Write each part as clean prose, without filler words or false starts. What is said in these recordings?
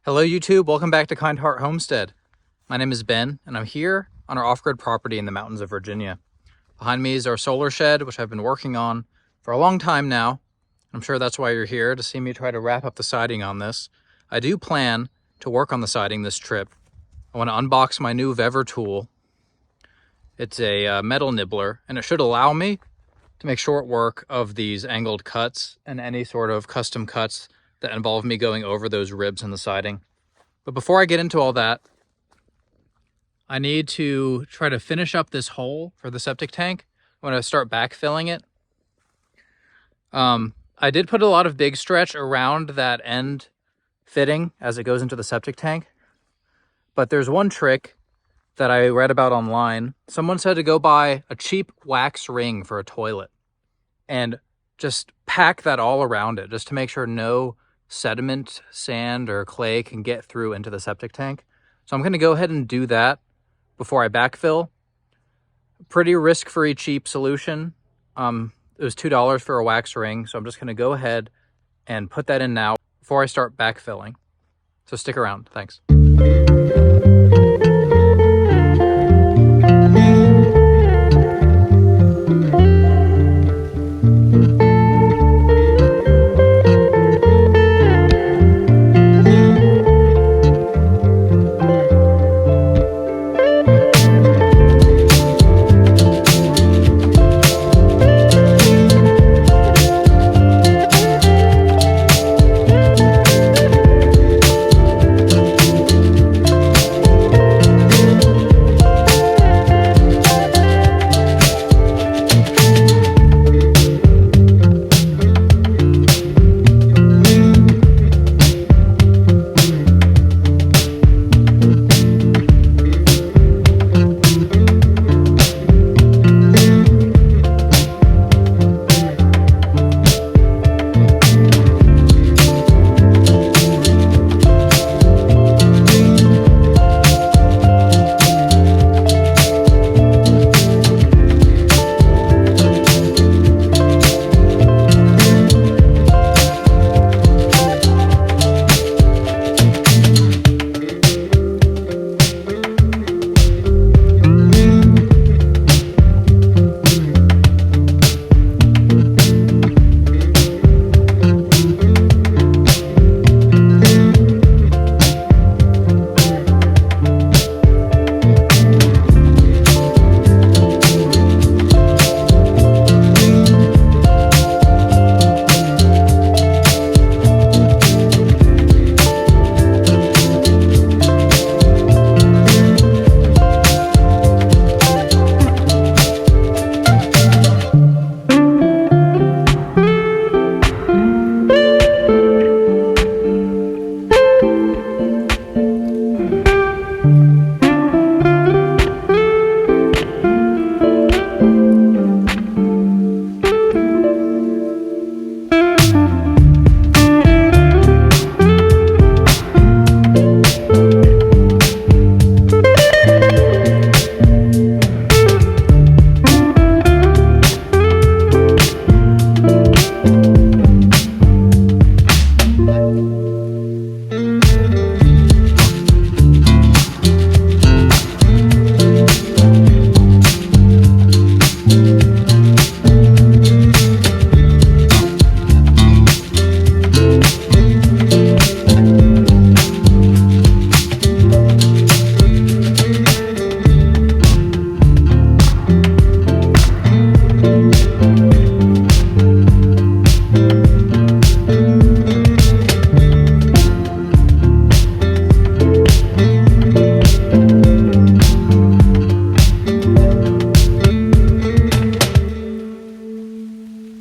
Hello YouTube, welcome back to Kind Heart Homestead. My name is Ben and I'm here on our off-grid property in the mountains of Virginia. Behind me is our solar shed, which I've been working on for a long time now. I'm sure that's why you're here, to see me try to wrap up the siding on this. I do plan to work on the siding this trip. I want to unbox my new Vever tool. It's a metal nibbler and it should allow me to make short work of these angled cuts and any sort of custom cuts that involve me going over those ribs in the siding. But before I get into all that, I need to try to finish up this hole for the septic tank. I'm going to start backfilling it. I did put a lot of big stretch around that end fitting as it goes into the septic tank. But there's one trick that I read about online. Someone said to go buy a cheap wax ring for a toilet and just pack that all around it, just to make sure no sediment, sand, or clay can get through into the septic tank. So I'm going to go ahead and do that before I backfill. Pretty risk-free, cheap solution. It was $2 for a wax ring, so I'm just going to go ahead and put that in now before I start backfilling. So stick around. Thanks.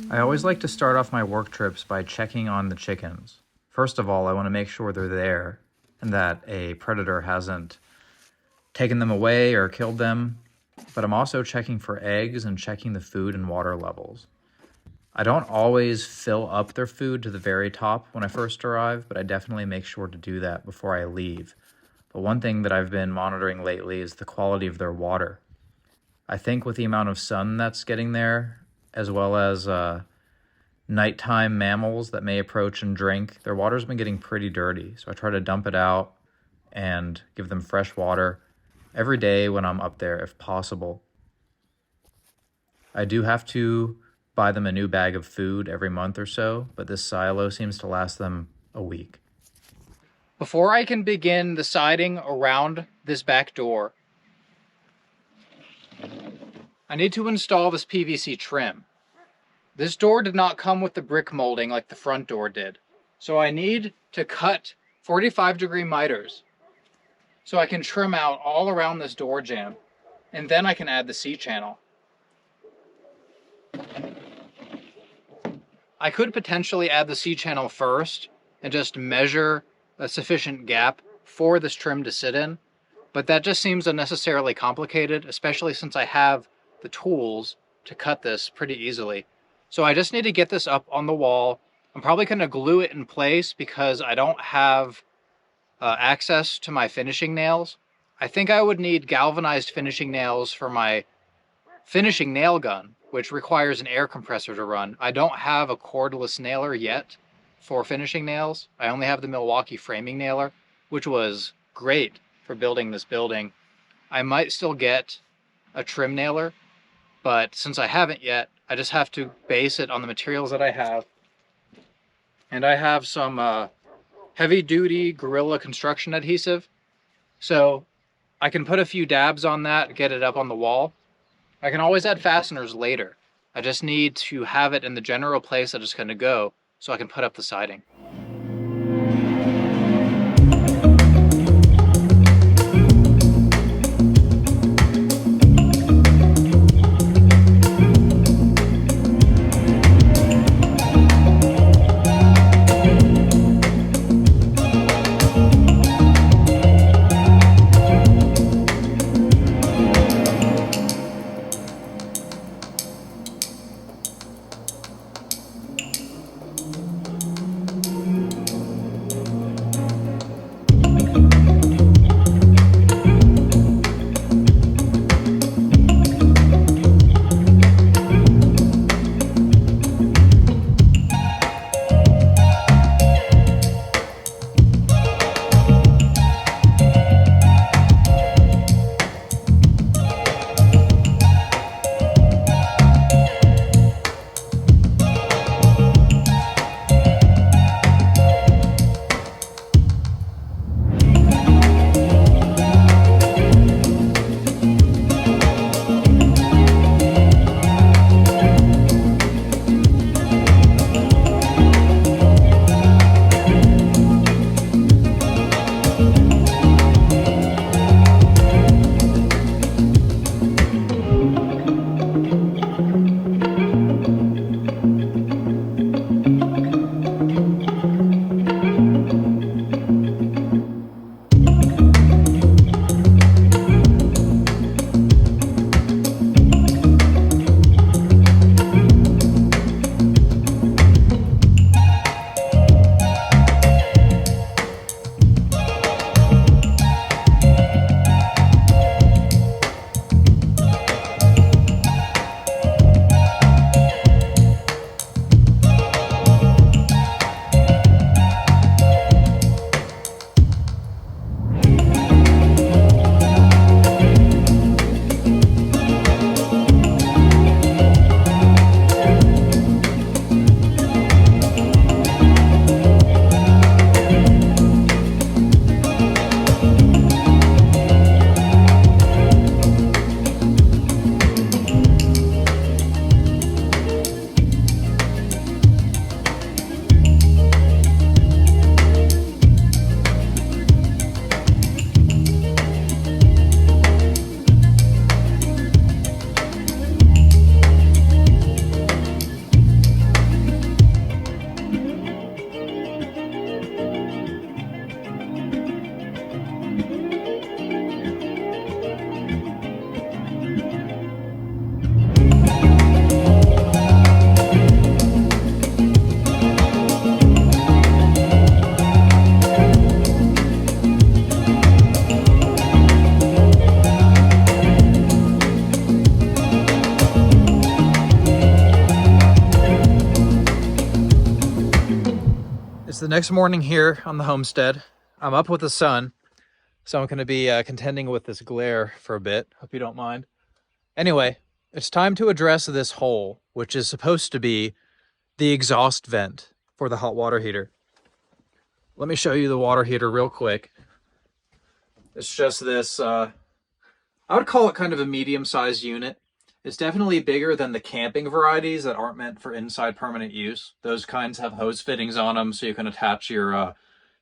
I always like to start off my work trips by checking on the chickens. First of all, I want to make sure they're there and that a predator hasn't taken them away or killed them, but I'm also checking for eggs and checking the food and water levels. I don't always fill up their food to the very top when I first arrive, but I definitely make sure to do that before I leave. But one thing that I've been monitoring lately is the quality of their water. I think with the amount of sun that's getting there, as well as nighttime mammals that may approach and drink. Their water's been getting pretty dirty, so I try to dump it out and give them fresh water every day when I'm up there if possible. I do have to buy them a new bag of food every month or so, but this silo seems to last them a week. Before I can begin the siding around this back door, I need to install this PVC trim. This door did not come with the brick molding like the front door did, so I need to cut 45-degree miters so I can trim out all around this door jamb, and then I can add the C-channel. I could potentially add the C-channel first and just measure a sufficient gap for this trim to sit in, but that just seems unnecessarily complicated, especially since I have the tools to cut this pretty easily. So I just need to get this up on the wall. I'm probably going to glue it in place because I don't have access to my finishing nails. I think I would need galvanized finishing nails for my finishing nail gun, which requires an air compressor to run. I don't have a cordless nailer yet for finishing nails. I only have the Milwaukee framing nailer, which was great for building this building. I might still get a trim nailer, but since I haven't yet, I just have to base it on the materials that I have. And I have some heavy-duty Gorilla construction adhesive, so I can put a few dabs on that, get it up on the wall. I can always add fasteners later. I just need to have it in the general place that it's going to go so I can put up the siding. the next morning here on the homestead. I'm up with the sun, so I'm going to be contending with this glare for a bit. Hope you don't mind. Anyway, it's time to address this hole, which is supposed to be the exhaust vent for the hot water heater. Let me show you the water heater real quick. It's just this, I would call it kind of a medium-sized unit. It's definitely bigger than the camping varieties that aren't meant for inside permanent use. Those kinds have hose fittings on them, so you can attach your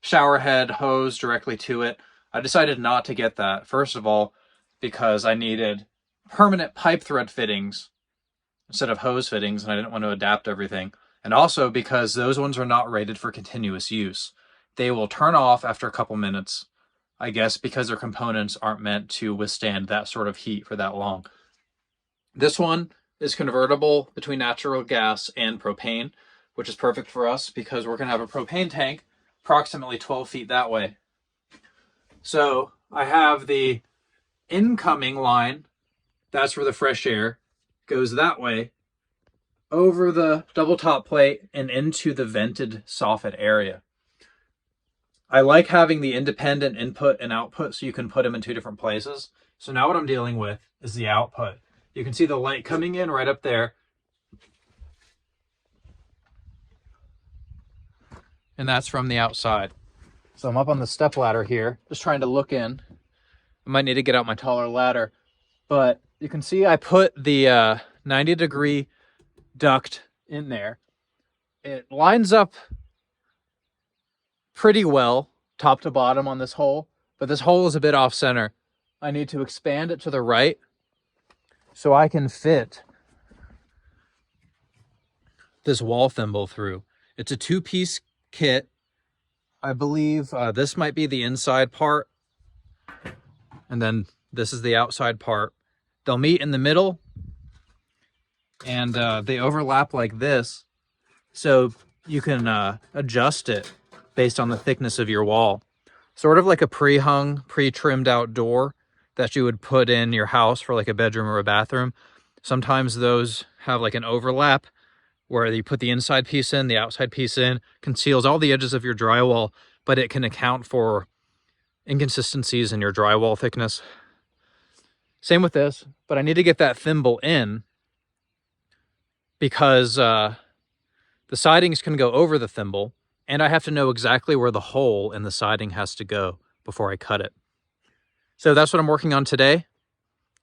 shower head hose directly to it. I decided not to get that, first of all, because I needed permanent pipe thread fittings instead of hose fittings, and I didn't want to adapt everything. And also because those ones are not rated for continuous use. They will turn off after a couple minutes, I guess because their components aren't meant to withstand that sort of heat for that long. This one is convertible between natural gas and propane, which is perfect for us because we're going to have a propane tank approximately 12 feet that way. So I have the incoming line, that's where the fresh air goes that way, over the double top plate and into the vented soffit area. I like having the independent input and output so you can put them in two different places. So now what I'm dealing with is the output. You can see the light coming in right up there. And that's from the outside. So I'm up on the step ladder here, just trying to look in. I might need to get out my taller ladder. But you can see I put the 90-degree duct in there. It lines up pretty well, top to bottom on this hole. But this hole is a bit off center. I need to expand it to the right so I can fit this wall thimble through. It's a two-piece kit. I believe this might be the inside part, and then this is the outside part. They'll meet in the middle, and they overlap like this, so you can adjust it based on the thickness of your wall. Sort of like a pre-hung, pre-trimmed out door that you would put in your house for like a bedroom or a bathroom. Sometimes those have like an overlap where you put the inside piece in, the outside piece in, conceals all the edges of your drywall, but it can account for inconsistencies in your drywall thickness. Same with this, but I need to get that thimble in because the sidings can go over the thimble, and I have to know exactly where the hole in the siding has to go before I cut it. So that's what I'm working on today.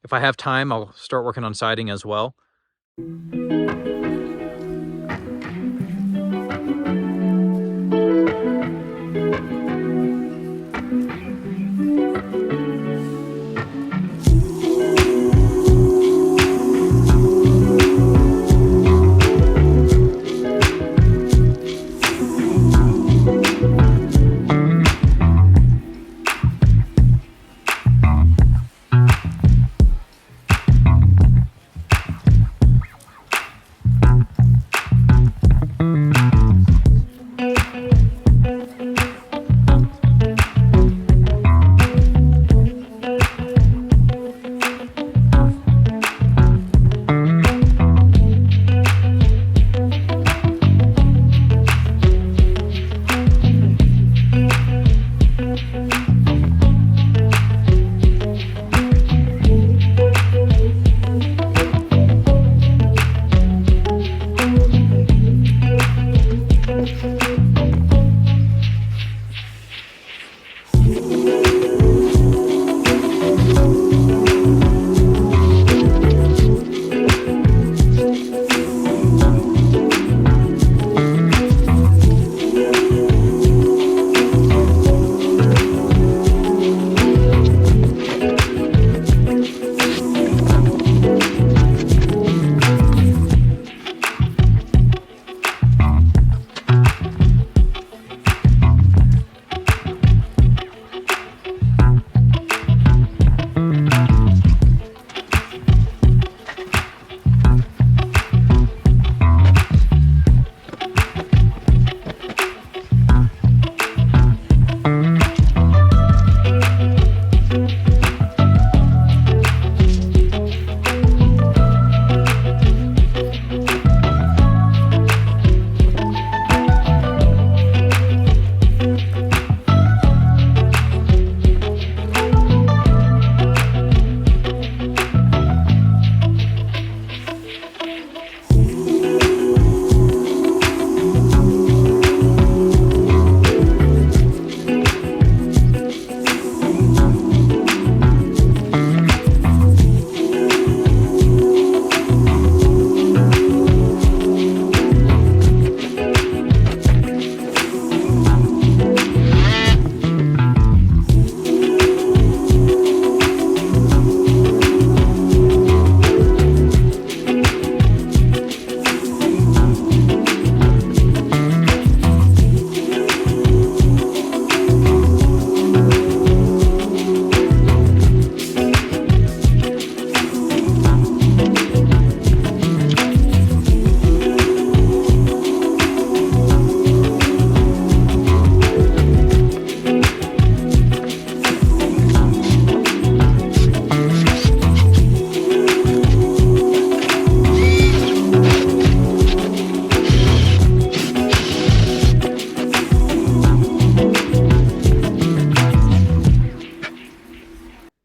If I have time, I'll start working on siding as well.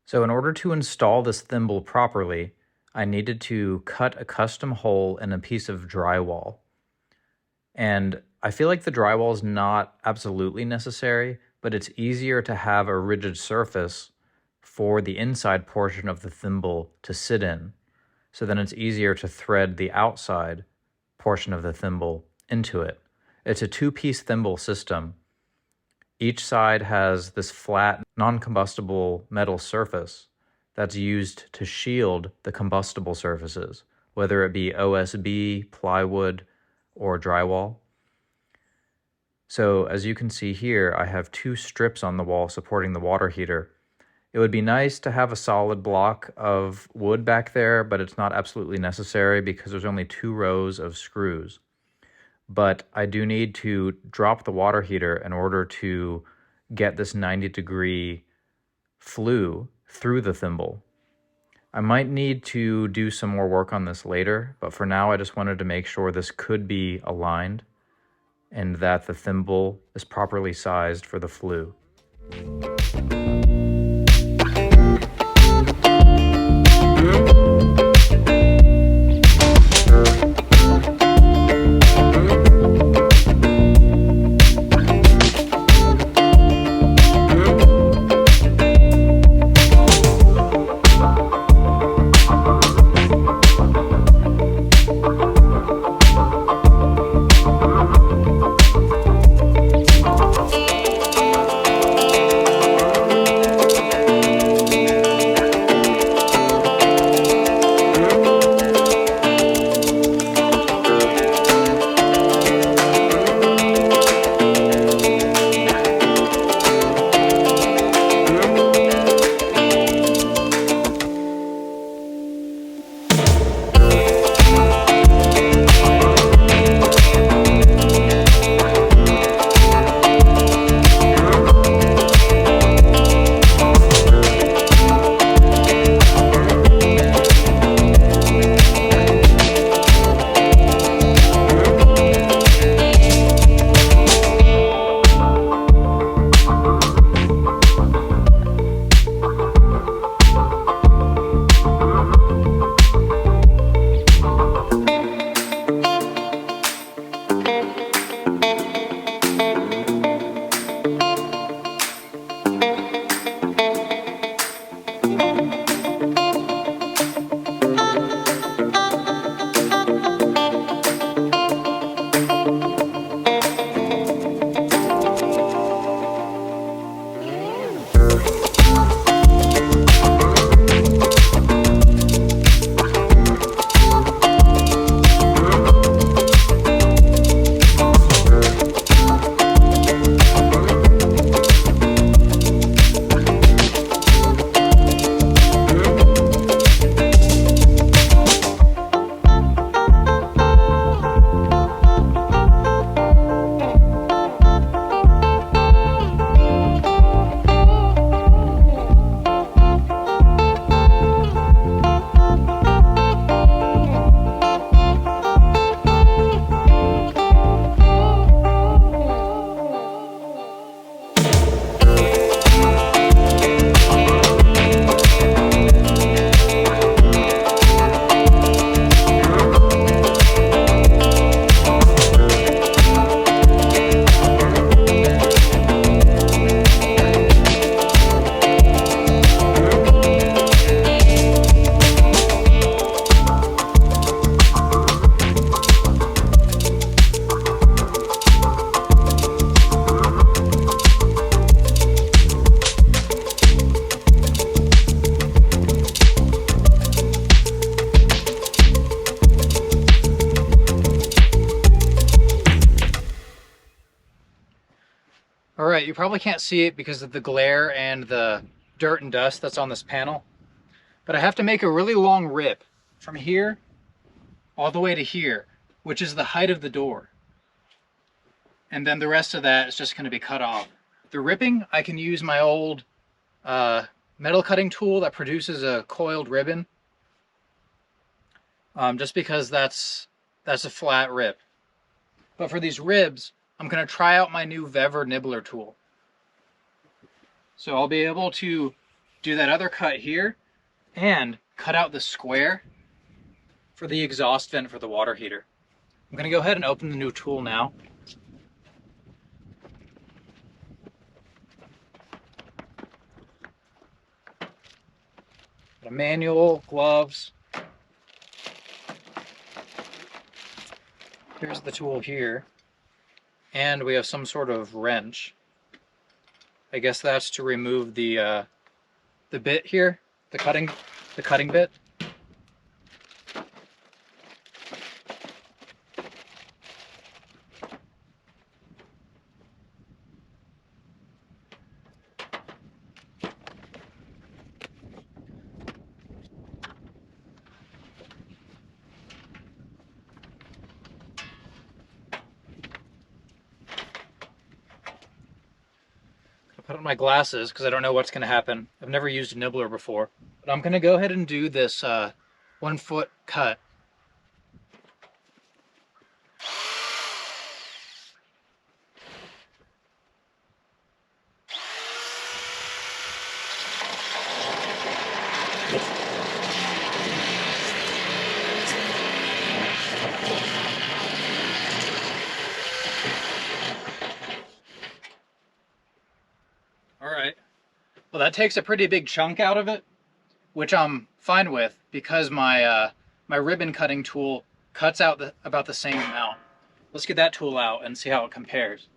So in order to install this thimble properly, I needed to cut a custom hole in a piece of drywall. And I feel like the drywall is not absolutely necessary, but it's easier to have a rigid surface for the inside portion of the thimble to sit in. So then it's easier to thread the outside portion of the thimble into it. It's a two-piece thimble system. Each side has this flat, non-combustible metal surface that's used to shield the combustible surfaces, whether it be OSB, plywood, or drywall. So as you can see here, I have two strips on the wall supporting the water heater. It would be nice to have a solid block of wood back there, but it's not absolutely necessary because there's only 2 rows of screws. But I do need to drop the water heater in order to get this 90-degree flue through the thimble. I might need to do some more work on this later, but for now I just wanted to make sure this could be aligned and that the thimble is properly sized for the flue. All right, you probably can't see it because of the glare and the dirt and dust that's on this panel, but I have to make a really long rip from here all the way to here, which is the height of the door. And then the rest of that is just going to be cut off. The ripping, I can use my old metal cutting tool that produces a coiled ribbon, just because that's a flat rip. But for these ribs, I'm going to try out my new Vever nibbler tool. So I'll be able to do that other cut here and cut out the square for the exhaust vent for the water heater. I'm going to go ahead and open the new tool now. Got a manual, gloves. Here's the tool here. And we have some sort of wrench. I guess that's to remove the bit here, the cutting bit. Put on my glasses because I don't know what's going to happen. I've never used a nibbler before, but I'm going to go ahead and do this 1 foot cut. Alright, well that takes a pretty big chunk out of it, which I'm fine with because my ribbon cutting tool cuts out about the same amount. Let's get that tool out and see how it compares.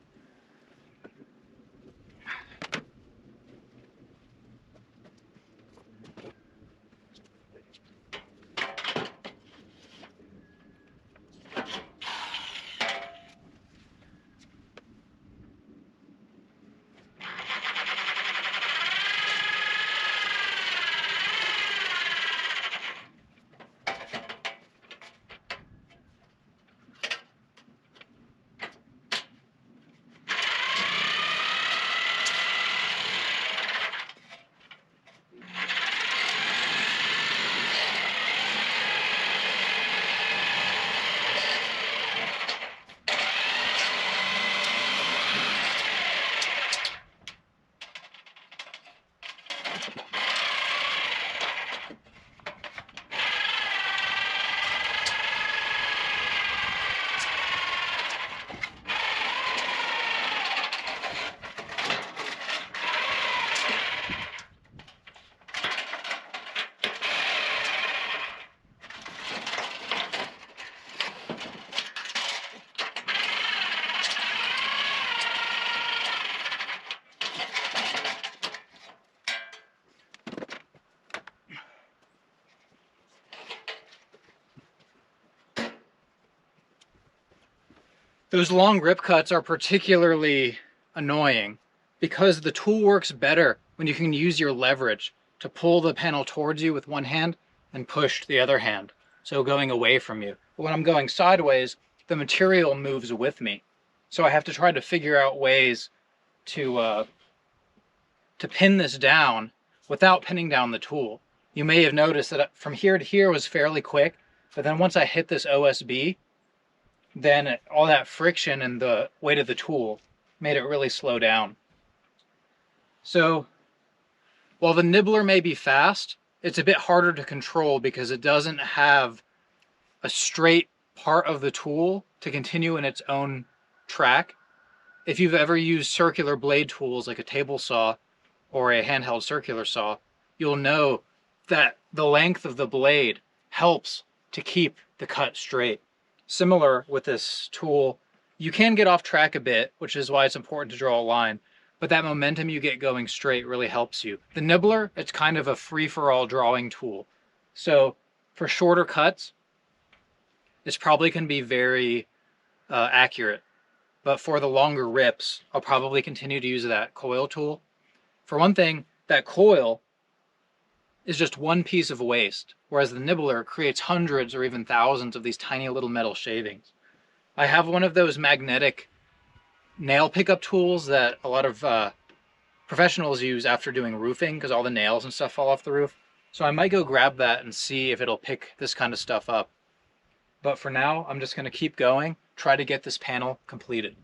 Those long rip cuts are particularly annoying because the tool works better when you can use your leverage to pull the panel towards you with one hand and push the other hand, so going away from you. But when I'm going sideways, the material moves with me. So I have to try to figure out ways to pin this down without pinning down the tool. You may have noticed that from here to here was fairly quick, but then once I hit this OSB, then all that friction and the weight of the tool made it really slow down. So while the nibbler may be fast, it's a bit harder to control because it doesn't have a straight part of the tool to continue in its own track. If you've ever used circular blade tools like a table saw or a handheld circular saw, you'll know that the length of the blade helps to keep the cut straight. Similar with this tool, you can get off track a bit, which is why it's important to draw a line, but that momentum you get going straight really helps you. The nibbler, it's kind of a free-for-all drawing tool. So for shorter cuts, it's probably going to be very accurate. But for the longer rips, I'll probably continue to use that coil tool. For one thing, that coil is just one piece of waste, whereas the nibbler creates hundreds or even thousands of these tiny little metal shavings. I have one of those magnetic nail pickup tools that a lot of professionals use after doing roofing because all the nails and stuff fall off the roof. So I might go grab that and see if it'll pick this kind of stuff up. But for now, I'm just going to keep going, try to get this panel completed.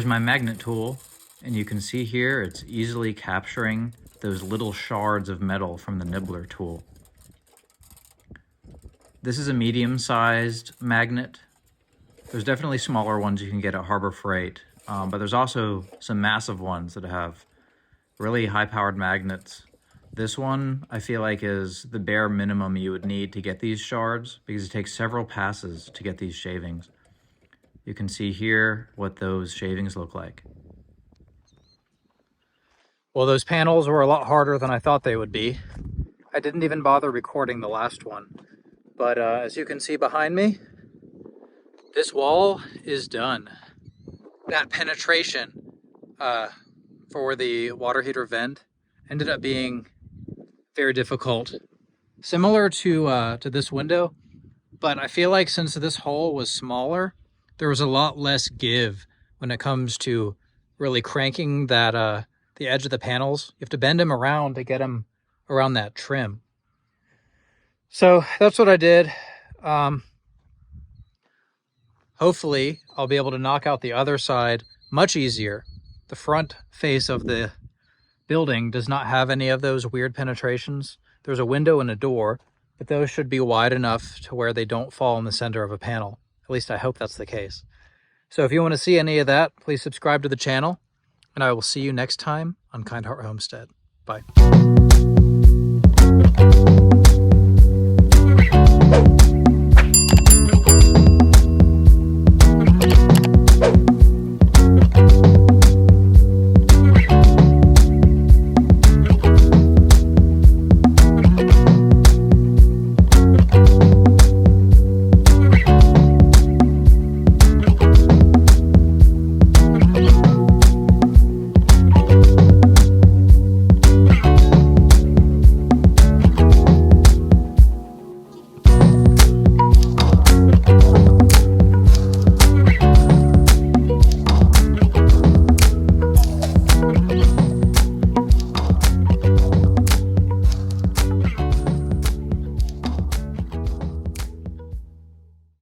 my magnet tool, and you can see here it's easily capturing those little shards of metal from the nibbler tool. This is a medium-sized magnet. There's definitely smaller ones you can get at Harbor Freight, but there's also some massive ones that have really high-powered magnets. This one, I feel like, is the bare minimum you would need to get these shards because it takes several passes to get these shavings. You can see here what those shavings look like. Well, those panels were a lot harder than I thought they would be. I didn't even bother recording the last one. But as you can see behind me, this wall is done. That penetration for the water heater vent ended up being very difficult. Similar to this window, but I feel like since this hole was smaller, there was a lot less give when it comes to really cranking that the edge of the panels. You have to bend them around to get them around that trim. So that's what I did. Hopefully I'll be able to knock out the other side much easier. The front face of the building does not have any of those weird penetrations. There's a window and a door, but those should be wide enough to where they don't fall in the center of a panel. At least I hope that's the case. So if you want to see any of that, please subscribe to the channel, and I will see you next time on Kind Heart Homestead. Bye.